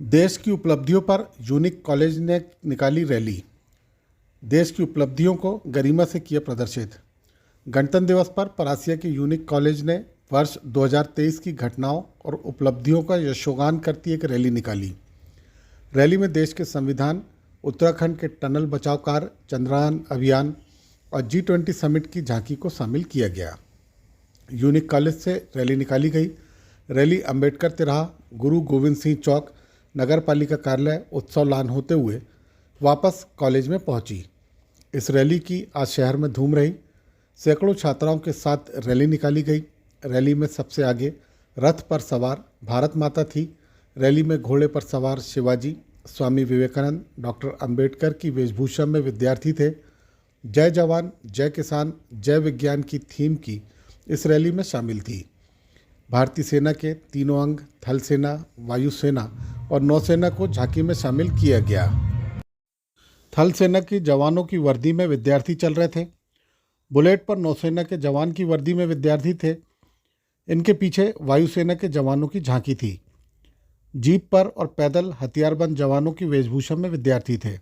देश की उपलब्धियों पर यूनिक कॉलेज ने निकाली रैली। देश की उपलब्धियों को गरिमा से किया प्रदर्शित। गणतंत्र दिवस पर परासिया के यूनिक कॉलेज ने वर्ष 2023 की घटनाओं और उपलब्धियों का यशोगान करती एक रैली निकाली। रैली में देश के संविधान, उत्तराखंड के टनल बचाव कार्य, चंद्रयान अभियान और G20 समिट की झांकी को शामिल किया गया। यूनिक कॉलेज से रैली निकाली गई। रैली अंबेडकर तिराहा, गुरु गोविंद सिंह चौक, नगर पालिका कार्यालय उत्सव लान होते हुए वापस कॉलेज में पहुंची। इस रैली की आज शहर में धूम रही। सैकड़ों छात्राओं के साथ रैली निकाली गई। रैली में सबसे आगे रथ पर सवार भारत माता थी। रैली में घोड़े पर सवार शिवाजी, स्वामी विवेकानंद, डॉक्टर अंबेडकर की वेशभूषा में विद्यार्थी थे। जय जवान, जय किसान, जय विज्ञान की थीम की इस रैली में शामिल थी। भारतीय सेना के तीनों अंग, थल सेना, वायुसेना और नौसेना को झांकी में शामिल किया गया। थल सेना की जवानों की वर्दी में विद्यार्थी चल रहे थे। बुलेट पर नौसेना के जवान की वर्दी में विद्यार्थी थे। इनके पीछे वायुसेना के जवानों की झांकी थी। जीप पर और पैदल हथियारबंद जवानों की वेशभूषा में विद्यार्थी थे।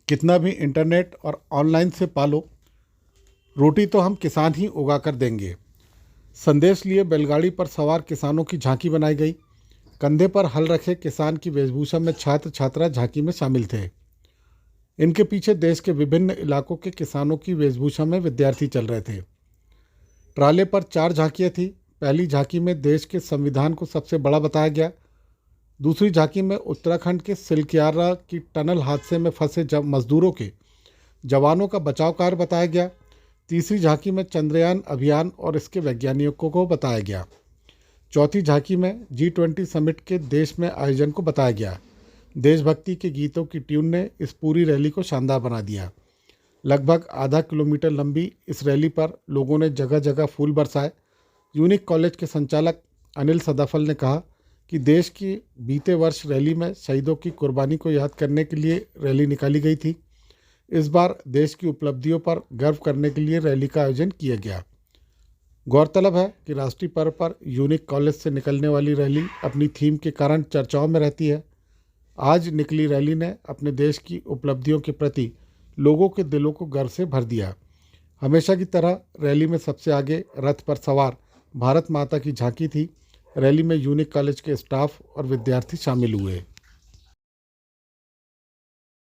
कितना भी इंटरनेट और ऑनलाइन से पालो, रोटी तो हम किसान ही उगा कर देंगे। संदेश लिए बैलगाड़ी पर सवार किसानों की झांकी बनाई गई। कंधे पर हल रखे किसान की वेशभूषा में छात्र छात्रा झांकी में शामिल थे। इनके पीछे देश के विभिन्न इलाकों के किसानों की वेशभूषा में विद्यार्थी चल रहे थे। ट्राले पर 4 झांकियाँ थी। पहली झांकी में देश के संविधान को सबसे बड़ा बताया गया। दूसरी झांकी में उत्तराखंड के सिलक्यारा की टनल हादसे में फंसे मजदूरों के जवानों का बचाव कार्य बताया गया। तीसरी झांकी में चंद्रयान अभियान और इसके वैज्ञानिकों को बताया गया। चौथी झांकी में G20 समिट के देश में आयोजन को बताया गया। देशभक्ति के गीतों की ट्यून ने इस पूरी रैली को शानदार बना दिया। लगभग आधा किलोमीटर लंबी इस रैली पर लोगों ने जगह जगह फूल बरसाए। यूनिक कॉलेज के संचालक अनिल सदाफल ने कहा कि देश की बीते वर्ष रैली में शहीदों की कुर्बानी को याद करने के लिए रैली निकाली गई थी। इस बार देश की उपलब्धियों पर गर्व करने के लिए रैली का आयोजन किया गया। गौरतलब है कि राष्ट्रीय पर्व पर यूनिक कॉलेज से निकलने वाली रैली अपनी थीम के कारण चर्चाओं में रहती है। आज निकली रैली ने अपने देश की उपलब्धियों के प्रति लोगों के दिलों को गर्व से भर दिया। हमेशा की तरह रैली में सबसे आगे रथ पर सवार भारत माता की झांकी थी। रैली में यूनिक कॉलेज के स्टाफ और विद्यार्थी शामिल हुए।